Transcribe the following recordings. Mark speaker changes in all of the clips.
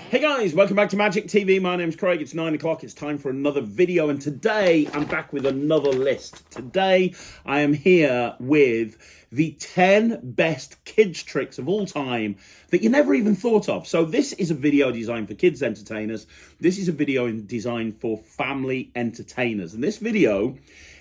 Speaker 1: Hey guys, welcome back to Magic TV. My name's Craig. It's 9 o'clock. It's time for another video, and today I'm back with another list. Today I am here with the 10 best kids tricks of all time that you never even thought of. So this is a video designed for kids entertainers. This is a video designed for family entertainers. And this video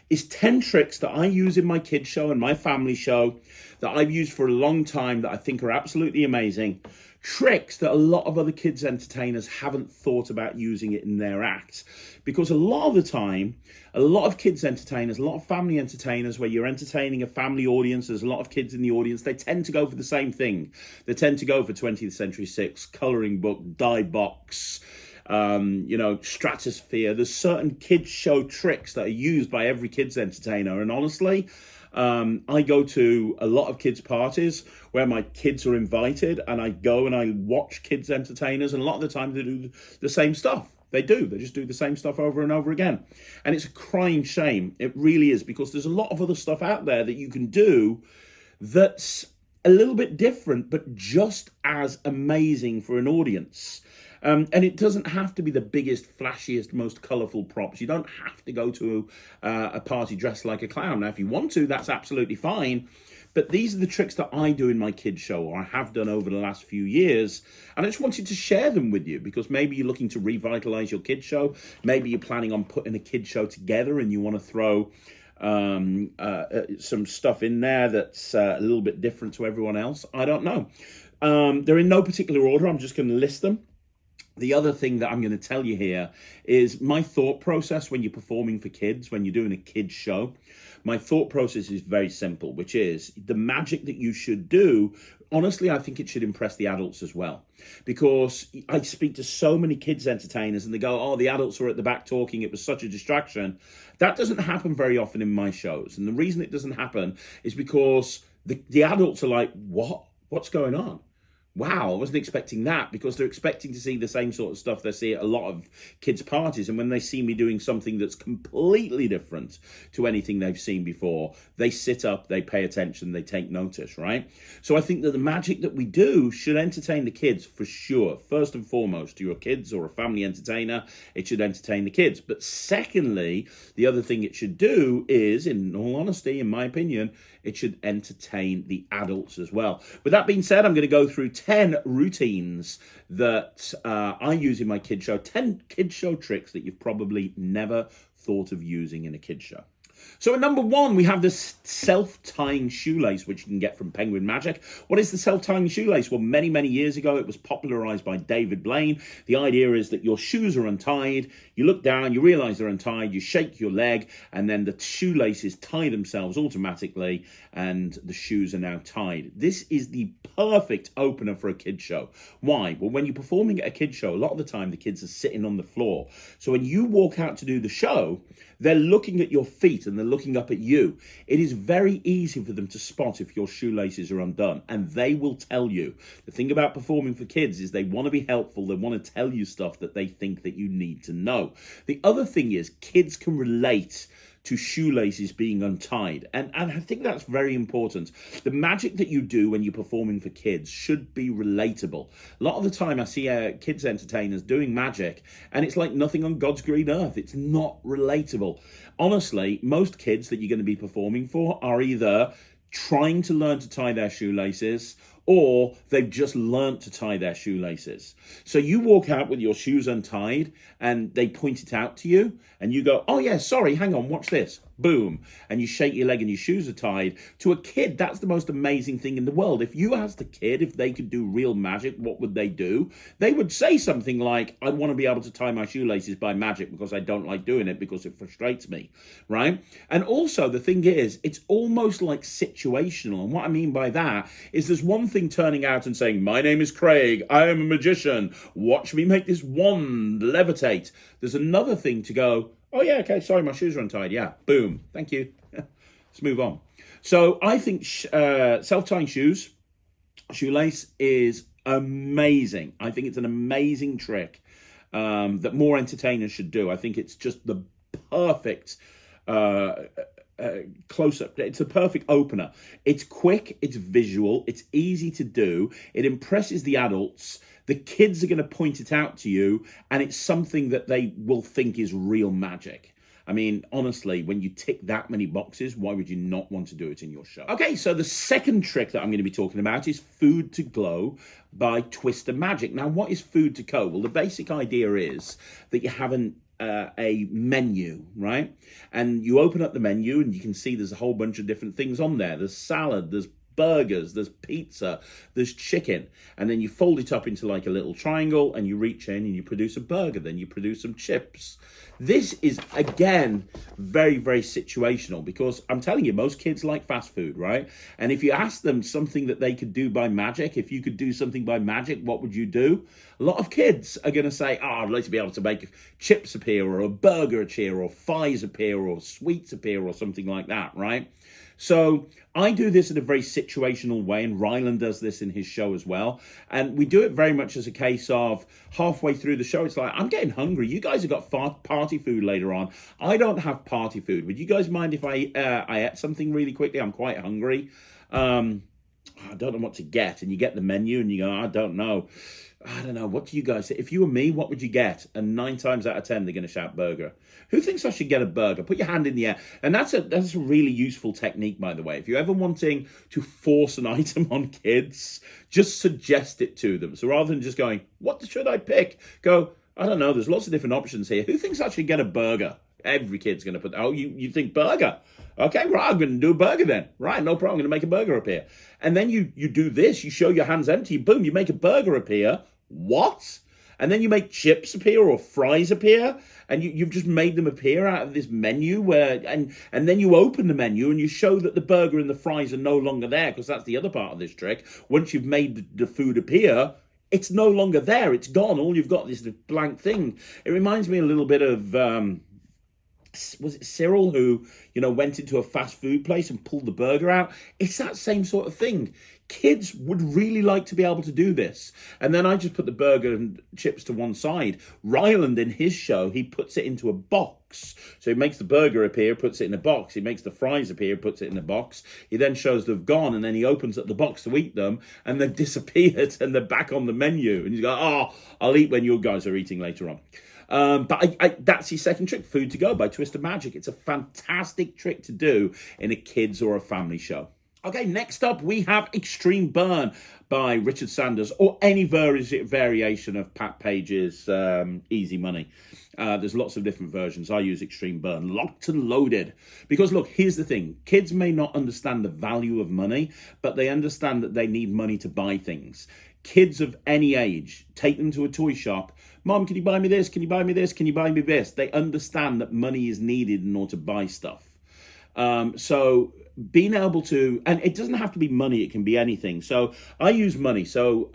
Speaker 1: is 10 tricks that I use in my kids show and my family show that I've used for a long time that I think are absolutely amazing. Tricks that a lot of other kids entertainers haven't thought about using it in their acts. Because a lot of the time, a lot of kids entertainers, a lot of family entertainers, where you're entertaining a family audience, there's a lot of kids in the audience, they tend to go for the same thing. They tend to go for 20th Century 6, colouring book, die box, stratosphere. There's certain kids show tricks that are used by every kids entertainer. And honestly, I go to a lot of kids parties where my kids are invited, and I go and I watch kids entertainers, and a lot of the time they do the same stuff. They just do the same stuff over and over again. And it's a crying shame. It really is, because there's a lot of other stuff out there that you can do that's a little bit different, but just as amazing for an audience. And it doesn't have to be the biggest, flashiest, most colourful props. You don't have to go to a party dressed like a clown. Now, if you want to, that's absolutely fine. But these are the tricks that I do in my kids show, or I have done over the last few years. And I just wanted to share them with you, because maybe you're looking to revitalise your kids show. Maybe you're planning on putting a kids show together and you want to throw some stuff in there that's a little bit different to everyone else. I don't know. They're in no particular order. I'm just going to list them. The other thing that I'm going to tell you here is my thought process when you're performing for kids, when you're doing a kids show. My thought process is very simple, which is the magic that you should do. Honestly, I think it should impress the adults as well, because I speak to so many kids entertainers and they go, oh, the adults were at the back talking. It was such a distraction. That doesn't happen very often in my shows. And the reason it doesn't happen is because the adults are like, what? What's going on? Wow, I wasn't expecting that, because they're expecting to see the same sort of stuff they see at a lot of kids' parties. And when they see me doing something that's completely different to anything they've seen before, they sit up, they pay attention, they take notice, right? So I think that the magic that we do should entertain the kids for sure. First and foremost, you're a kids or a family entertainer, it should entertain the kids. But secondly, the other thing it should do is, in all honesty, in my opinion, it should entertain the adults as well. With that being said, I'm going to go through 10 routines that I use in my kids show, 10 kids show tricks that you've probably never thought of using in a kids show. So at number 1, we have this self-tying shoelace, which you can get from Penguin Magic. What is the self-tying shoelace? Well, many, many years ago, it was popularized by David Blaine. The idea is that your shoes are untied. You look down, you realize they're untied, you shake your leg, and then the shoelaces tie themselves automatically, and the shoes are now tied. This is the perfect opener for a kid show. Why? Well, when you're performing at a kid show, a lot of the time the kids are sitting on the floor. So when you walk out to do the show, they're looking at your feet and they're looking up at you. It is very easy for them to spot if your shoelaces are undone, and they will tell you. The thing about performing for kids is they want to be helpful. They want to tell you stuff that they think that you need to know. The other thing is kids can relate to shoelaces being untied. And I think that's very important. The magic that you do when you're performing for kids should be relatable. A lot of the time I see kids entertainers doing magic and it's like nothing on God's green earth. It's not relatable. Honestly, most kids that you're going to be performing for are either trying to learn to tie their shoelaces, or they've just learnt to tie their shoelaces. So you walk out with your shoes untied and they point it out to you and you go, oh yeah, sorry, hang on, watch this. Boom. And you shake your leg and your shoes are tied. To a kid, that's the most amazing thing in the world. If you asked a kid if they could do real magic, what would they do? They would say something like, I want to be able to tie my shoelaces by magic because I don't like doing it because it frustrates me, right? And also the thing is, it's almost like situational. And what I mean by that is there's one thing turning out and saying, my name is Craig, I am a magician, watch me make this wand levitate. There's another thing to go, oh yeah, okay, sorry, my shoes are untied. Yeah, boom, thank you. Let's move on. So I think self-tying shoelace is amazing. I think it's an amazing trick that more entertainers should do. I think it's just the perfect close up. It's a perfect opener. It's quick, it's visual, it's easy to do, it impresses the adults. The kids are going to point it out to you, and it's something that they will think is real magic. I mean, honestly, when you tick that many boxes, why would you not want to do it in your show? Okay, so the second trick that I'm going to be talking about is Food to Glow by Twister Magic. Now, what is Food to Go? Well, the basic idea is that you have a menu, right? And you open up the menu and you can see there's a whole bunch of different things on there. There's salad, there's burgers, there's pizza, there's chicken, and then you fold it up into like a little triangle and you reach in and you produce a burger, then you produce some chips. This is, again, very, very situational, because I'm telling you, most kids like fast food, right? And if you ask them something that they could do by magic, if you could do something by magic, what would you do? A lot of kids are going to say, oh, I'd like to be able to make chips appear, or a burger appear, or fries appear, or sweets appear, or something like that, right? So I do this in a very situational way, and Ryland does this in his show as well. And we do it very much as a case of halfway through the show, it's like, I'm getting hungry. You guys have got party food later on. I don't have party food. Would you guys mind if I ate something really quickly? I'm quite hungry. I don't know what to get. And you get the menu and you go, I don't know. What do you guys say? If you were me, what would you get? And 9 times out of 10, they're going to shout burger. Who thinks I should get a burger? Put your hand in the air. And that's a really useful technique, by the way. If you're ever wanting to force an item on kids, just suggest it to them. So rather than just going, what should I pick? Go, I don't know. There's lots of different options here. Who thinks I should get a burger? Every kid's going to put, oh, you think burger? Okay, right, I'm going to do a burger then. Right, no problem. I'm going to make a burger appear. And then you do this. You show your hands empty. Boom, you make a burger appear. What? And then you make chips appear or fries appear, and you've just made them appear out of this menu and then you open the menu and you show that the burger and the fries are no longer there, because that's the other part of this trick. Once you've made the food appear, it's no longer there. It's gone. All you've got is this blank thing. It reminds me a little bit of... was it Cyril who, went into a fast food place and pulled the burger out? It's that same sort of thing. Kids would really like to be able to do this. And then I just put the burger and chips to one side. Ryland, in his show, he puts it into a box. So he makes the burger appear, puts it in a box. He makes the fries appear, puts it in a box. He then shows they've gone, and then he opens up the box to eat them, and they've disappeared, and they're back on the menu. And he's going, oh, I'll eat when you guys are eating later on. But that's his second trick, Food to Go by Twister Magic. It's a fantastic trick to do in a kids or a family show. Okay, next up we have Extreme Burn by Richard Sanders, or any variation of Pat Page's Easy Money. There's lots of different versions. I use Extreme Burn, locked and loaded. Because look, here's the thing. Kids may not understand the value of money, but they understand that they need money to buy things. Kids of any age, take them to a toy shop. Mom, can you buy me this? Can you buy me this? Can you buy me this? They understand that money is needed in order to buy stuff. So being able to, and it doesn't have to be money, it can be anything. So I use money. So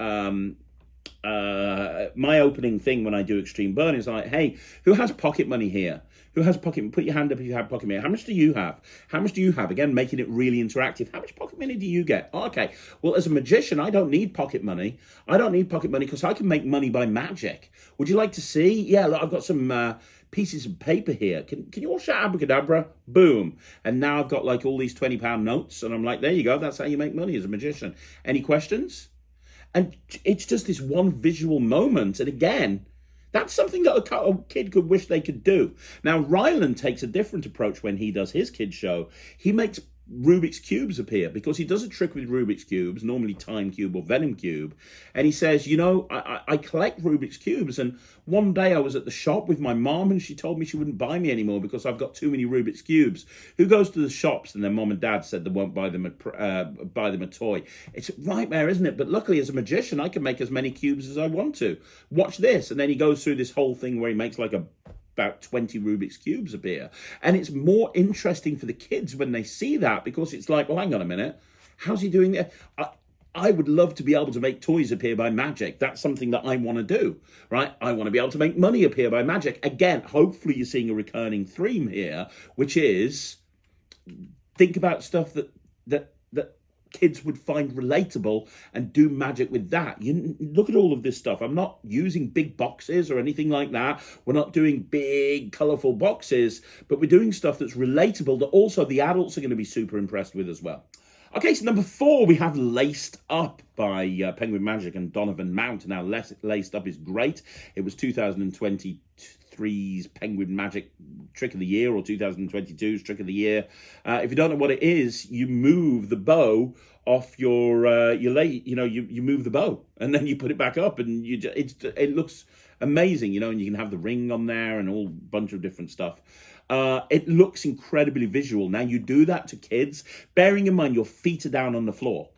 Speaker 1: my opening thing when I do Extreme Burn is like, hey, who has pocket money here? Who has pocket? Put your hand up if you have pocket money. How much do you have? How much do you have? Again, making it really interactive. How much pocket money do you get? Oh, okay. Well, as a magician, I don't need pocket money. I don't need pocket money because I can make money by magic. Would you like to see? Yeah, look, I've got some pieces of paper here. Can you all shout abracadabra? Boom. And now I've got like all these £20 notes. And I'm like, there you go. That's how you make money as a magician. Any questions? And it's just this one visual moment. And again, that's something that a kid could wish they could do. Now, Ryland takes a different approach when he does his kid show. He makes Rubik's Cubes appear because he does a trick with Rubik's Cubes, normally Time Cube or Venom Cube. And he says, I collect Rubik's Cubes. And one day I was at the shop with my mom and she told me she wouldn't buy me anymore because I've got too many Rubik's Cubes. Who goes to the shops and their mom and dad said they won't buy them a toy? It's a nightmare, isn't it? But luckily, as a magician, I can make as many cubes as I want to. Watch this. And then he goes through this whole thing where he makes like about 20 Rubik's Cubes appear. And it's more interesting for the kids when they see that because it's like, well, hang on a minute. How's he doing that? I would love to be able to make toys appear by magic. That's something that I want to do, right? I want to be able to make money appear by magic. Again, hopefully you're seeing a recurring theme here, which is think about stuff that kids would find relatable and do magic with that. You look at all of this stuff. I'm not using big boxes or anything like that. We're not doing big, colorful boxes, but we're doing stuff that's relatable that also the adults are going to be super impressed with as well. Okay, so number 4, we have Laced Up by Penguin Magic and Donovan Mount. Now, Laced Up is great. It was 2023's Penguin Magic Trick of the Year, or 2022's Trick of the Year. If you don't know what it is, you move the bow off your you move the bow and then you put it back up, and it looks amazing, and you can have the ring on there and a whole bunch of different stuff. It looks incredibly visual. Now, you do that to kids, bearing in mind your feet are down on the floor.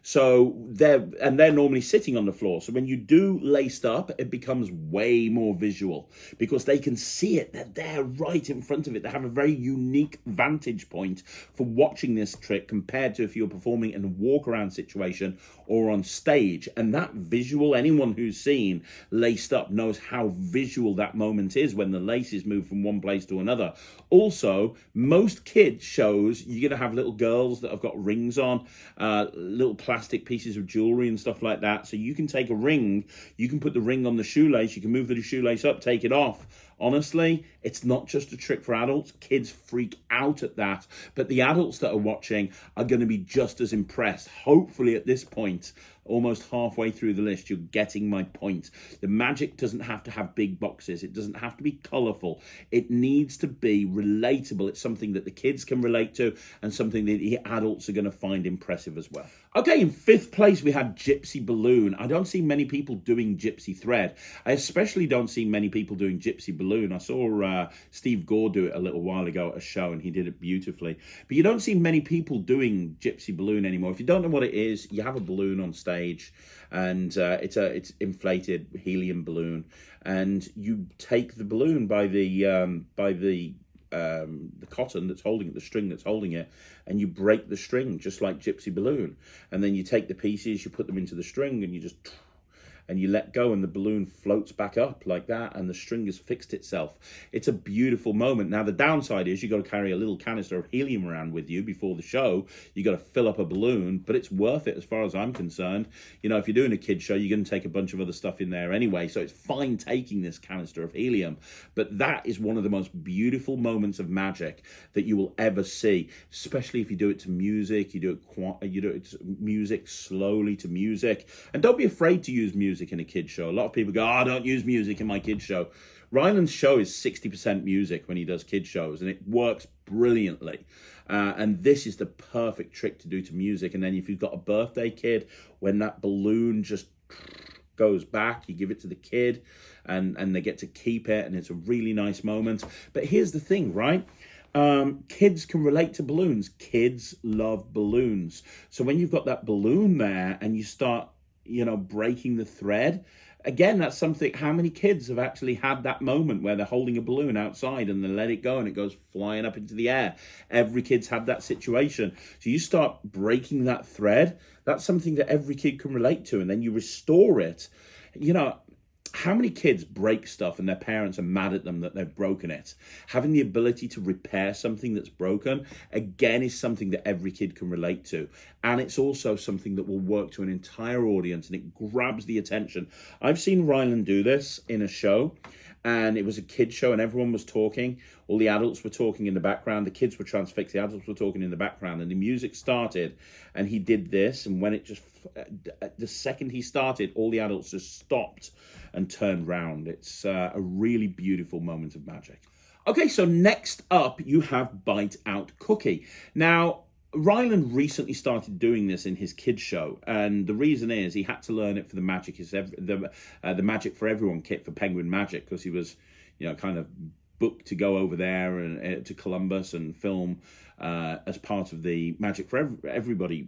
Speaker 1: So they're normally sitting on the floor. So when you do Laced Up, it becomes way more visual because they can see it. They're there right in front of it. They have a very unique vantage point for watching this trick compared to if you're performing in a walk around situation or on stage. And that visual, anyone who's seen Laced Up knows how visual that moment is when the laces move from one place to another. Also, most kids shows, you're going to have little girls that have got rings on, little plastic pieces of jewelry and stuff like that. So you can take a ring, you can put the ring on the shoelace, you can move the shoelace up, take it off. Honestly, it's not just a trick for adults. Kids freak out at that, but the adults that are watching are going to be just as impressed. Hopefully at this point, almost halfway through the list, you're getting my point. The magic doesn't have to have big boxes. It doesn't have to be colorful. It needs to be relatable. It's something that the kids can relate to and something that the adults are going to find impressive as well. Okay, in 5th place, we had Gypsy Balloon. I don't see many people doing Gypsy Thread. I especially don't see many people doing Gypsy Balloon. I saw Steve Gore do it a little while ago at a show, and he did it beautifully. But you don't see many people doing Gypsy Balloon anymore. If you don't know what it is, you have a balloon on stage, and it's inflated helium balloon, and you take the balloon by the cotton that's holding it, the string that's holding it, and you break the string just like Gypsy Balloon, and then you take the pieces, you put them into the string, and you let go, and the balloon floats back up like that, and the string has fixed itself. It's a beautiful moment. Now, the downside is you got to carry a little canister of helium around with you before the show. You got to fill up a balloon, but it's worth it as far as I'm concerned. If you're doing a kid show, you're going to take a bunch of other stuff in there anyway, so it's fine taking this canister of helium. But that is one of the most beautiful moments of magic that you will ever see, especially if you do it to music. You do it to music, slowly to music, and don't be afraid to use music in a kid's show. A lot of people go, I don't use music in my kid's show. Ryland's show is 60% music when he does kid shows, and it works brilliantly. And this is the perfect trick to do to music. And then if you've got a birthday kid, when that balloon just goes back, you give it to the kid, and they get to keep it, and it's a really nice moment. But here's the thing, right? Kids can relate to balloons. Kids love balloons. So when you've got that balloon there and you start breaking the thread. Again, that's something, how many kids have actually had that moment where they're holding a balloon outside and they let it go and it goes flying up into the air? Every kid's had that situation. So you start breaking that thread, that's something that every kid can relate to, and then you restore it. How many kids break stuff and their parents are mad at them that they've broken it? Having the ability to repair something that's broken, again, is something that every kid can relate to. And it's also something that will work to an entire audience, and it grabs the attention. I've seen Ryland do this in a show, and it was a kid show and everyone was talking. All the adults were talking in the background. The kids were transfixed. The adults were talking in the background, and the music started, and he did this. And when the second he started, all the adults just stopped and turned round. It's a really beautiful moment of magic. Okay, so next up, you have Bite Out Cookie. Now, Ryland recently started doing this in his kids show, and the reason is he had to learn it for the the Magic for Everyone kit for Penguin Magic, because he was, kind of booked to go over there and to Columbus and film as part of the Magic for Everybody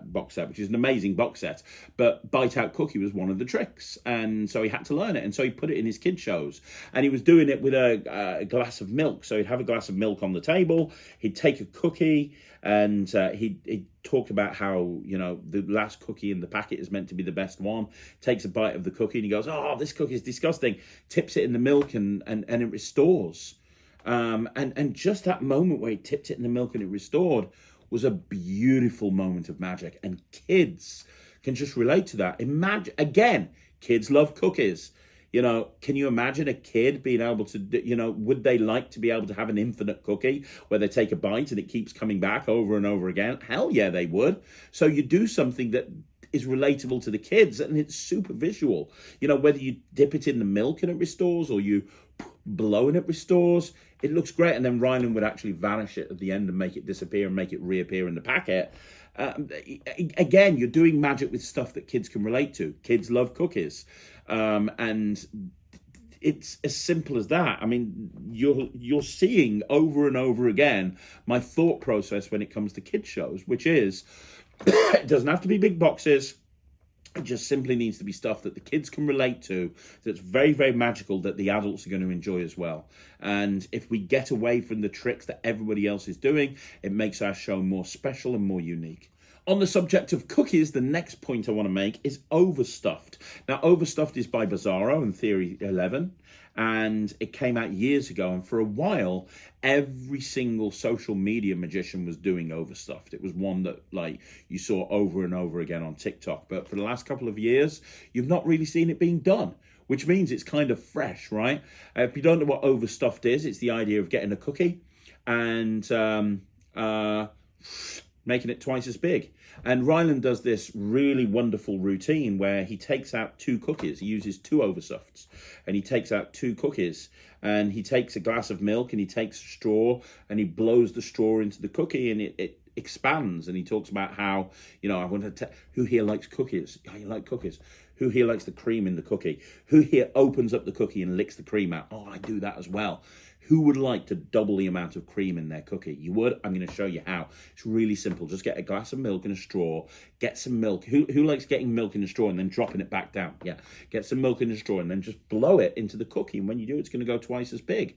Speaker 1: box set, which is an amazing box set. But Bite Out Cookie was one of the tricks, and so he had to learn it, and so he put it in his kid shows, and he was doing it with a glass of milk. So he'd have a glass of milk on the table, he'd take a cookie, and he'd talk about how, the last cookie in the packet is meant to be the best one. Takes a bite of the cookie and he goes, oh, this cookie is disgusting. Tips it in the milk and it restores. And just that moment where he tipped it in the milk and it restored was a beautiful moment of magic, and kids can just relate to that. Imagine, again, kids love cookies. Can you imagine a kid being able to, would they like to be able to have an infinite cookie where they take a bite and it keeps coming back over and over again? Hell yeah, they would. So you do something that is relatable to the kids, and it's super visual. Whether you dip it in the milk and it restores, or you blow and it restores, it looks great. And then Ryland would actually vanish it at the end and make it disappear and make it reappear in the packet. Again, you're doing magic with stuff that kids can relate to. Kids love cookies. And it's as simple as that. I mean, you're seeing over and over again my thought process when it comes to kids shows, which is it doesn't have to be big boxes. It just simply needs to be stuff that the kids can relate to, that's very, very magical, that the adults are going to enjoy as well. And if we get away from the tricks that everybody else is doing, it makes our show more special and more unique. On the subject of cookies, the next point I want to make is Overstuffed. Now, Overstuffed is by Bizarro and Theory 11, and it came out years ago. And for a while, every single social media magician was doing Overstuffed. It was one that you saw over and over again on TikTok. But for the last couple of years, you've not really seen it being done, which means it's kind of fresh, right? If you don't know what Overstuffed is, it's the idea of getting a cookie and making it twice as big. And Ryland does this really wonderful routine where he takes out 2 cookies. He uses 2 Overstuffeds, and he takes out 2 cookies, and he takes a glass of milk and he takes a straw and he blows the straw into the cookie, and it expands. And he talks about how, I want to who here likes cookies? Oh, you like cookies? Who here likes the cream in the cookie? Who here opens up the cookie and licks the cream out? Oh, I do that as well. Who would like to double the amount of cream in their cookie? You would? I'm going to show you how. It's really simple. Just get a glass of milk and a straw. Get some milk. Who likes getting milk in a straw and then dropping it back down? Yeah. Get some milk in a straw and then just blow it into the cookie. And when you do, it's going to go twice as big.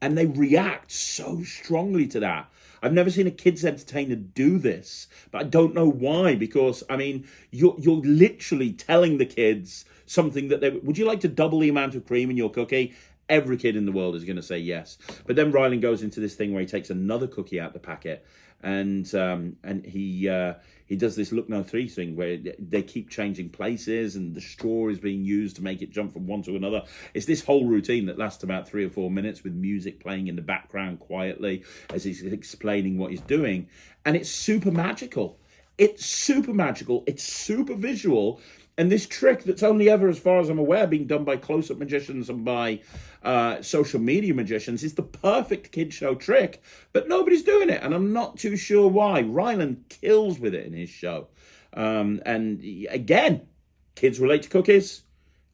Speaker 1: And they react so strongly to that. I've never seen a kids entertainer do this, but I don't know why, because, I mean, you're literally telling the kids something that would you like to double the amount of cream in your cookie? Every kid in the world is going to say yes. But then Ryland goes into this thing where he takes another cookie out the packet, and he does this look no three thing where they keep changing places, and the straw is being used to make it jump from one to another. It's this whole routine that lasts about 3 or 4 minutes with music playing in the background quietly as he's explaining what he's doing. And it's super magical. It's super magical. It's super visual. And this trick that's only ever, as far as I'm aware, being done by close-up magicians and by social media magicians is the perfect kid show trick, but nobody's doing it, and I'm not too sure why. Ryland kills with it in his show. And again, kids relate to cookies.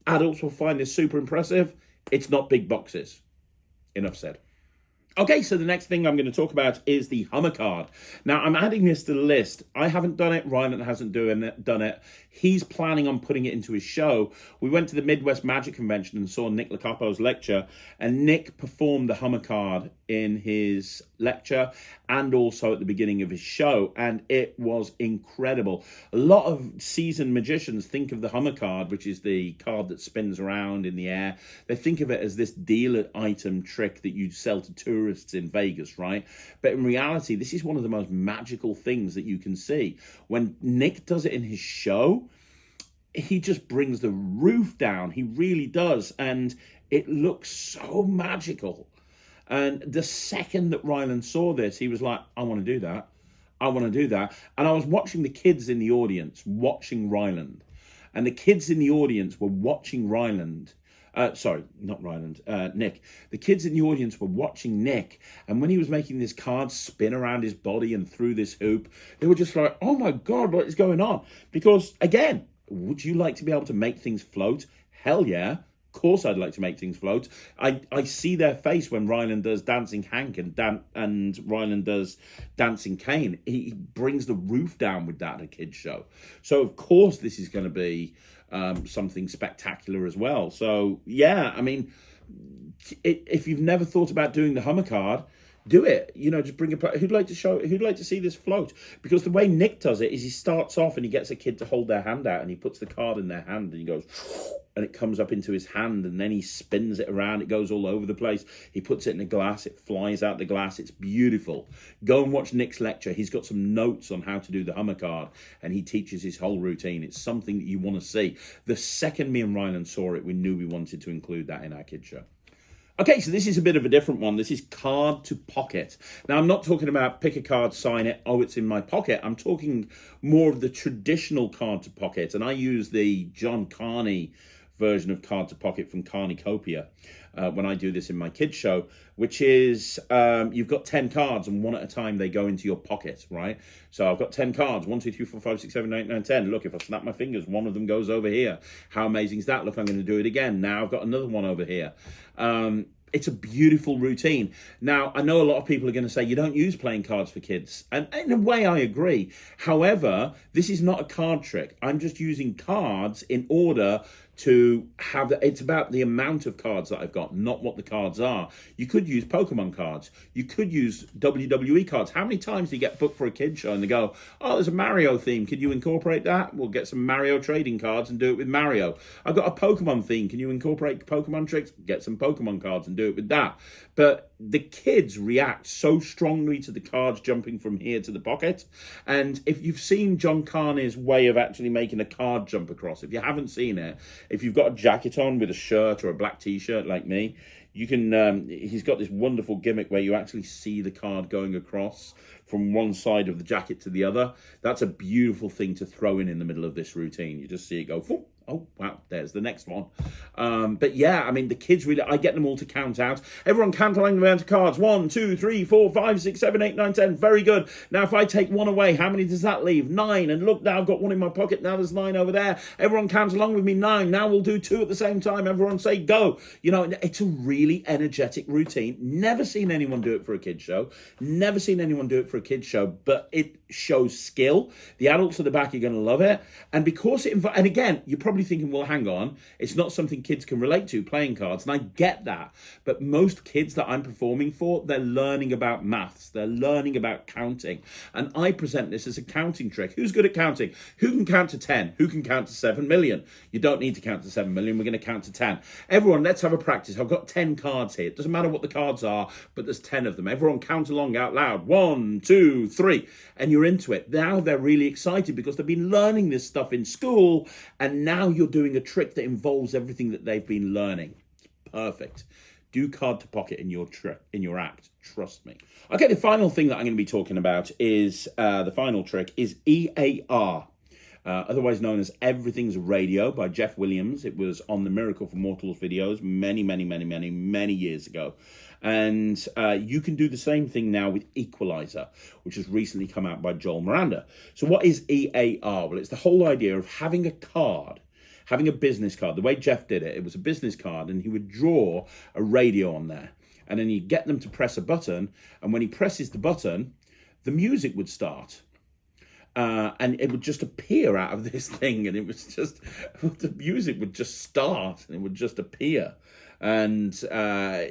Speaker 1: Adults will find this super impressive. It's not big boxes. Enough said. Okay, so the next thing I'm going to talk about is the Hummer card. Now, I'm adding this to the list. I haven't done it. Ryland hasn't done it. He's planning on putting it into his show. We went to the Midwest Magic Convention and saw Nick Locapo's lecture, and Nick performed the Hummer card in his lecture and also at the beginning of his show, and it was incredible. A lot of seasoned magicians think of the Hummer card, which is the card that spins around in the air. They think of it as this dealer item trick that you sell to tourists in Vegas, right? But in reality, this is one of the most magical things that you can see. When Nick does it in his show, he just brings the roof down. He really does. And it looks so magical. And the second that Ryland saw this, he was like, I want to do that. I want to do that. And I was watching the kids in the audience watching Ryland. And the kids in the audience were watching Ryland. Sorry, not Ryland, Nick. The kids in the audience were watching Nick. And when he was making this card spin around his body and through this hoop, they were just like, oh my God, what is going on? Because, again, would you like to be able to make things float? Hell yeah. Of course I'd like to make things float. I see their face when Ryland does Dancing Hank and Ryland does Dancing Kane. He brings the roof down with that at a kid's show. So, of course, this is going to be something spectacular as well. So, yeah, I mean, if you've never thought about doing the Hummer card, do it. You know, just bring a... Who'd like to see this float? Because the way Nick does it is he starts off and he gets a kid to hold their hand out and he puts the card in their hand and he goes... and it comes up into his hand, and then he spins it around. It goes all over the place. He puts it in a glass. It flies out the glass. It's beautiful. Go and watch Nick's lecture. He's got some notes on how to do the Hummer card, and he teaches his whole routine. It's something that you want to see. The second me and Ryland saw it, we knew we wanted to include that in our kids show. Okay, so this is a bit of a different one. This is card to pocket. Now, I'm not talking about pick a card, sign it, oh, it's in my pocket. I'm talking more of the traditional card to pocket, and I use the John Carney version of card to pocket from Carnicopia when I do this in my kids show, which is you've got 10 cards, and one at a time they go into your pocket, right? So I've got 10 cards, 1, 2, 3, 4, 5, 6, 7, 8, 9, 10. Look, if I snap my fingers, one of them goes over here. How amazing is that? Look, I'm going to do it again. Now I've got another one over here. It's a beautiful routine. Now, I know a lot of people are going to say, you don't use playing cards for kids. And in a way, I agree. However, this is not a card trick. I'm just using cards in order to have it's about the amount of cards that I've got, not what the cards are. You could use Pokemon cards. You could use WWE cards. How many times do you get booked for a kid show and they go, oh, there's a Mario theme. Can you incorporate that? We'll get some Mario trading cards and do it with Mario. I've got a Pokemon theme. Can you incorporate Pokemon tricks? Get some Pokemon cards and do it with that. But the kids react so strongly to the cards jumping from here to the pocket. And if you've seen John Carney's way of actually making a card jump across, if you haven't seen it, if you've got a jacket on with a shirt or a black t-shirt like me, you can, he's got this wonderful gimmick where you actually see the card going across from one side of the jacket to the other. That's a beautiful thing to throw in the middle of this routine. You just see it go, whoop. Oh, wow, there's the next one. But yeah, I mean, the kids really, I get them all to count out. Everyone count along the amount of cards. 1, 2, 3, 4, 5, 6, 7, 8, 9, 10. Very good. Now, if I take one away, how many does that leave? 9. And look, now I've got one in my pocket. Now there's 9 over there. Everyone counts along with me. 9. Now we'll do 2 at the same time. Everyone say go. You know, it's a really energetic routine. Never seen anyone do it for a kid show. Never seen anyone do it for a kid show, but it shows skill. The adults at the back are going to love it. And because and again, you're probably thinking, well, hang on, it's not something kids can relate to, playing cards, and I get that, but most kids that I'm performing for, they're learning about maths, they're learning about counting, and I present this as a counting trick. Who's good at counting? Who can count to 10? Who can count to 7 million? You don't need to count to 7 million, we're going to count to 10. Everyone, let's have a practice. I've got 10 cards here. It doesn't matter what the cards are, but there's 10 of them. Everyone count along out loud. 1, 2, 3, and you're into it. Now they're really excited because they've been learning this stuff in school, and now you're doing a trick that involves everything that they've been learning. It's perfect. Do card to pocket in your trick, in your act. Trust me. Okay, the final thing that I'm going to be talking about is the final trick is EAR. Otherwise known as Everything's Radio by Jeff Williams. It was on the Miracle for Mortals videos many years ago. And you can do the same thing now with Equalizer, which has recently come out by Joel Miranda. So what is EAR? Well, it's the whole idea of having a card, having a business card. The way Jeff did it, it was a business card, and he would draw a radio on there. And then he'd get them to press a button, and when he presses the button, the music would start. And it would just appear out of this thing, and it was just, the music would just start, and it would just appear. And,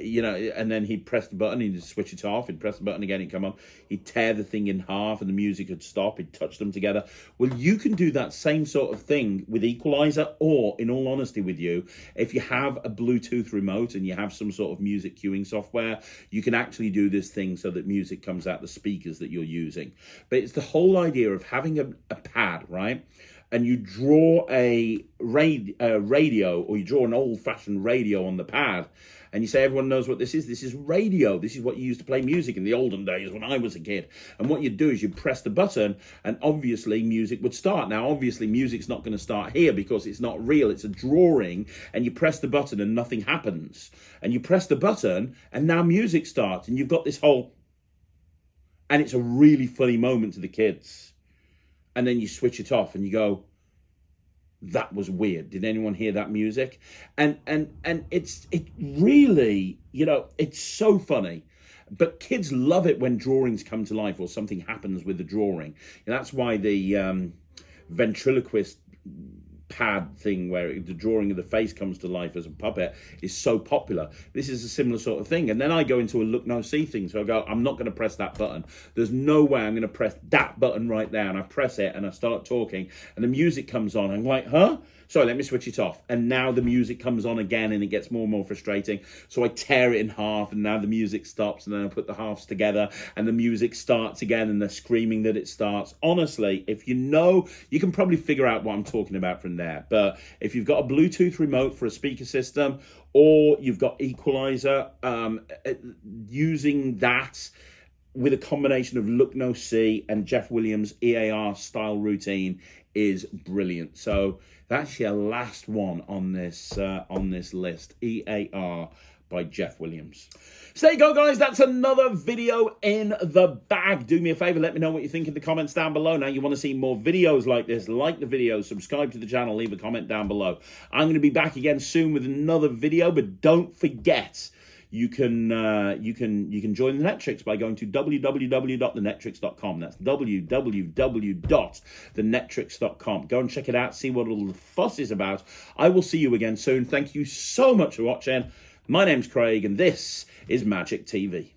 Speaker 1: you know, and then he'd press the button, he'd switch it off, he'd press the button again, he'd come on, he'd tear the thing in half, and the music would stop, he'd touch them together. Well, you can do that same sort of thing with Equalizer, or, in all honesty with you, if you have a Bluetooth remote and you have some sort of music cueing software, you can actually do this thing so that music comes out the speakers that you're using. But it's the whole idea of having a pad, right? And you draw a radio, or you draw an old-fashioned radio on the pad, and you say, everyone knows what this is. This is radio. This is what you used to play music in the olden days when I was a kid. And what you'd do is you'd press the button, and obviously music would start. Now, obviously, music's not going to start here because it's not real. It's a drawing, and you press the button and nothing happens. And you press the button, and now music starts, and you've got this whole... And it's a really funny moment to the kids. And then you switch it off and you go, that was weird. Did anyone hear that music? And it really, you know, it's so funny. But kids love it when drawings come to life or something happens with the drawing. And that's why the ventriloquist pad thing where the drawing of the face comes to life as a puppet is so popular. This is a similar sort of thing. And then I go into a look, no, see thing. So I go, I'm not going to press that button. There's no way I'm going to press that button right there. And I press it and I start talking and the music comes on. I'm like, huh? Sorry, let me switch it off. And now the music comes on again and it gets more and more frustrating. So I tear it in half and now the music stops and then I put the halves together and the music starts again and they're screaming that it starts. Honestly, if you know, you can probably figure out what I'm talking about from there. But if you've got a Bluetooth remote for a speaker system or you've got equalizer, using that with a combination of look, no, see and Jeff Williams' EAR style routine is brilliant. So that's your last one on this list, EAR by Jeff Williams. So there you go, guys. That's another video in the bag. Do me a favor, let me know what you think in the comments down below. Now, you want to see more videos like this, like the video, subscribe to the channel, leave a comment down below. I'm going to be back again soon with another video, but don't forget, you can join the Netrix by going to www.thenetrix.com. That's www.thenetrix.com. Go and check it out, see what all the fuss is about. I will see you again soon. Thank you so much for watching. My name's Craig, and this is Magic TV.